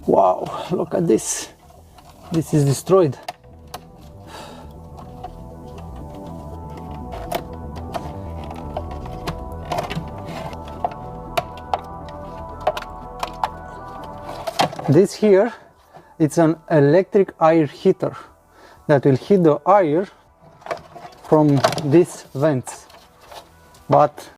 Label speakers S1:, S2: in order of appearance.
S1: Wow, look at this. This is destroyed. This here, it's an electric air heater that will heat the air from these vents. But